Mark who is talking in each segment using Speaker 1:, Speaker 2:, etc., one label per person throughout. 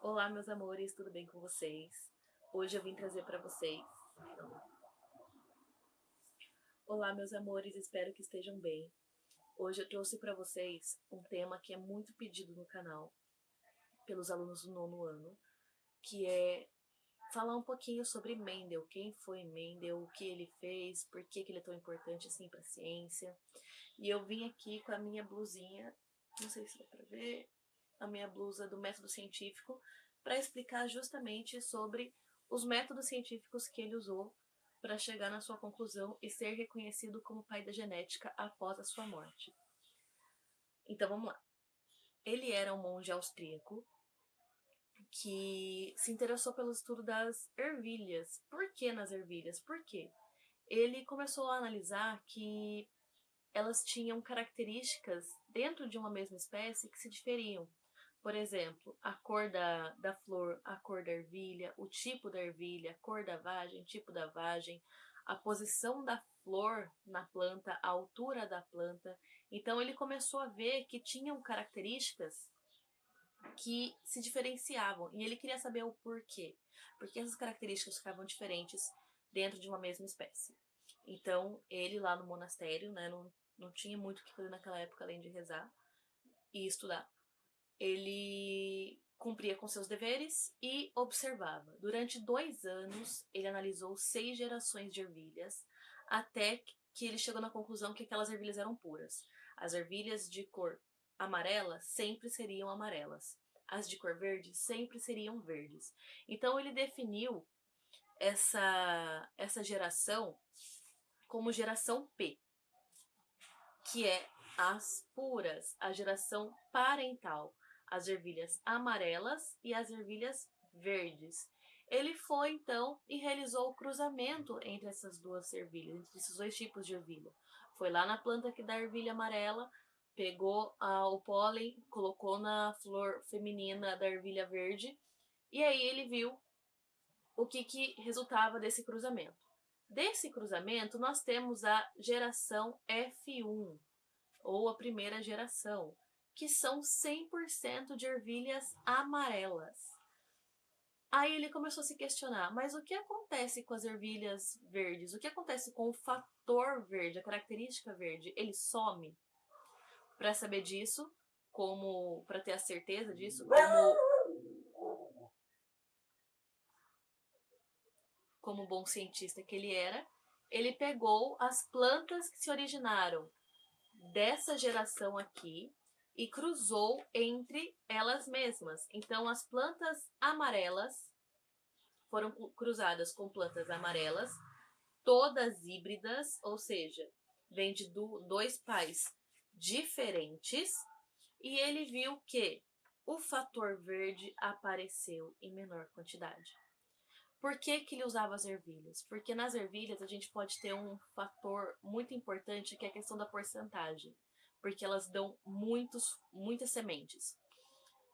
Speaker 1: Olá, meus amores, tudo bem com vocês? Hoje eu vim trazer para vocês. Olá, meus amores, espero que estejam bem. Hoje eu trouxe para vocês um tema que é muito pedido no canal pelos alunos do nono ano, que é falar um pouquinho sobre Mendel, quem foi Mendel, o que ele fez, por que ele é tão importante assim para a ciência. E eu vim aqui com a minha blusinha, não sei se dá para ver, a minha blusa do método científico, para explicar justamente sobre os métodos científicos que ele usou para chegar na sua conclusão e ser reconhecido como pai da genética após a sua morte. Então vamos lá. Ele era um monge austríaco que se interessou pelo estudo das ervilhas. Por que nas ervilhas? Por quê? Ele começou a analisar que elas tinham características dentro de uma mesma espécie que se diferiam. Por exemplo, a cor da flor, a cor da ervilha, o tipo da ervilha, a cor da vagem, tipo da vagem, a posição da flor na planta, a altura da planta. Então ele começou a ver que tinham características que se diferenciavam e ele queria saber o porquê. Porque essas características ficavam diferentes dentro de uma mesma espécie. Então ele lá no monastério, né, não tinha muito o que fazer naquela época além de rezar e estudar. Ele cumpria com seus deveres e observava. Durante 2 anos, ele analisou 6 gerações de ervilhas, até que ele chegou na conclusão que aquelas ervilhas eram puras. As ervilhas de cor amarela sempre seriam amarelas. As de cor verde sempre seriam verdes. Então ele definiu essa geração como geração P, que é as puras, a geração parental, as ervilhas amarelas e as ervilhas verdes. Ele foi então e realizou o cruzamento entre essas duas ervilhas, entre esses dois tipos de ervilha. Foi lá na planta que dá ervilha amarela, pegou o pólen, colocou na flor feminina da ervilha verde, e aí ele viu o que resultava desse cruzamento. Desse cruzamento, nós temos a geração F1, ou a primeira geração, que são 100% de ervilhas amarelas. Aí ele começou a se questionar, mas o que acontece com as ervilhas verdes? O que acontece com o fator verde, a característica verde? Ele some? Para saber disso, para ter a certeza disso, como bom cientista que ele era, ele pegou as plantas que se originaram dessa geração aqui e cruzou entre elas mesmas. Então, as plantas amarelas foram cruzadas com plantas amarelas, todas híbridas, ou seja, vem de dois pais diferentes, e ele viu que o fator verde apareceu em menor quantidade. Por que ele usava as ervilhas? Porque nas ervilhas a gente pode ter um fator muito importante que é a questão da porcentagem, porque elas dão muitas sementes.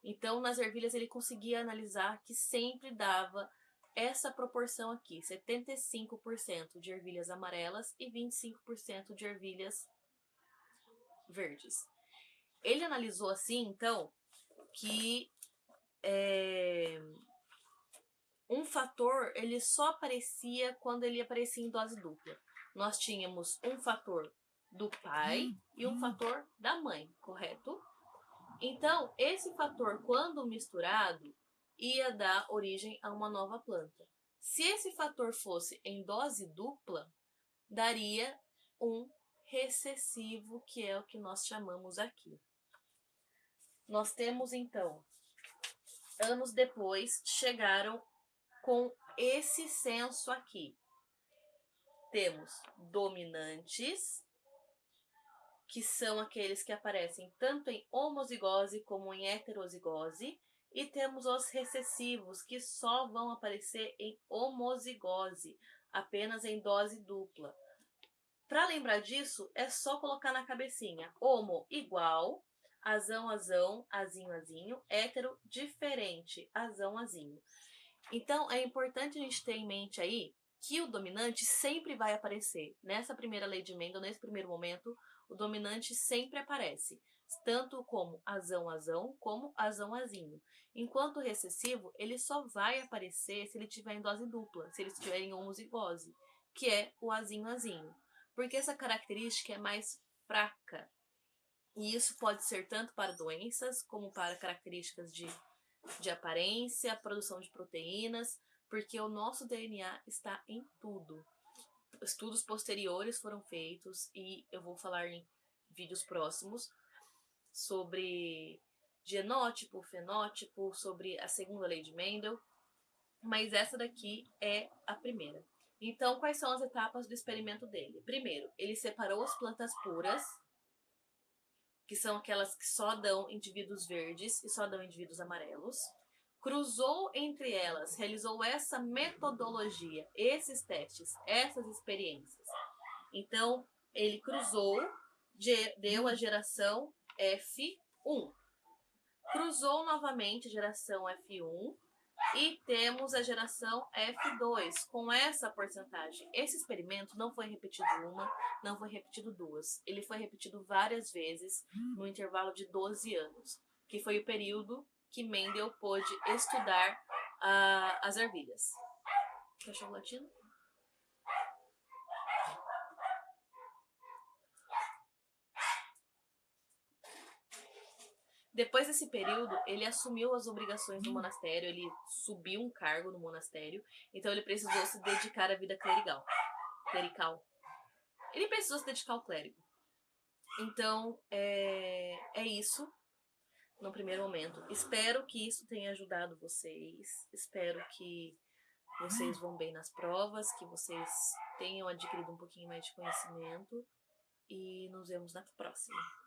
Speaker 1: Então, nas ervilhas ele conseguia analisar que sempre dava essa proporção aqui, 75% de ervilhas amarelas e 25% de ervilhas verdes. Ele analisou assim, então, que um fator ele só aparecia quando ele aparecia em dose dupla. Nós tínhamos um fator do pai e um fator da mãe, correto? Então, esse fator, quando misturado, ia dar origem a uma nova planta. Se esse fator fosse em dose dupla, daria um recessivo, que é o que nós chamamos aqui. Nós temos, então, anos depois, chegaram com esse censo aqui. Temos dominantes, que são aqueles que aparecem tanto em homozigose como em heterozigose, e temos os recessivos, que só vão aparecer em homozigose, apenas em dose dupla. Para lembrar disso, é só colocar na cabecinha: homo igual, azão, azão, azinho, azinho, hétero diferente, azão, azinho. Então, é importante a gente ter em mente aí que o dominante sempre vai aparecer. Nessa primeira lei de Mendel, nesse primeiro momento, o dominante sempre aparece. tanto como azão, como azão-azinho. Enquanto o recessivo, ele só vai aparecer se ele tiver em dose dupla, se ele estiver em homozigose, que é o azinho-azinho. Porque essa característica é mais fraca. E isso pode ser tanto para doenças, como para características de aparência, produção de proteínas, porque o nosso DNA está em tudo. Estudos posteriores foram feitos e eu vou falar em vídeos próximos sobre genótipo, fenótipo, sobre a segunda lei de Mendel, mas essa daqui é a primeira. Então, quais são as etapas do experimento dele? Primeiro, ele separou as plantas puras, que são aquelas que só dão indivíduos verdes e só dão indivíduos amarelos. Cruzou entre elas, realizou essa metodologia, esses testes, essas experiências. Então, ele cruzou, deu a geração F1. Cruzou novamente a geração F1 e temos a geração F2 com essa porcentagem. Esse experimento não foi repetido uma, não foi repetido duas. Ele foi repetido várias vezes no intervalo de 12 anos, que foi o período que Mendel pôde estudar as ervilhas. Cachorro latino? Depois desse período, ele assumiu as obrigações do monastério, ele subiu um cargo no monastério, então ele precisou se dedicar à vida clerical. Ele precisou se dedicar ao clérigo. Então, é isso no primeiro momento. Espero que isso tenha ajudado vocês, espero que vocês vão bem nas provas, que vocês tenham adquirido um pouquinho mais de conhecimento e nos vemos na próxima.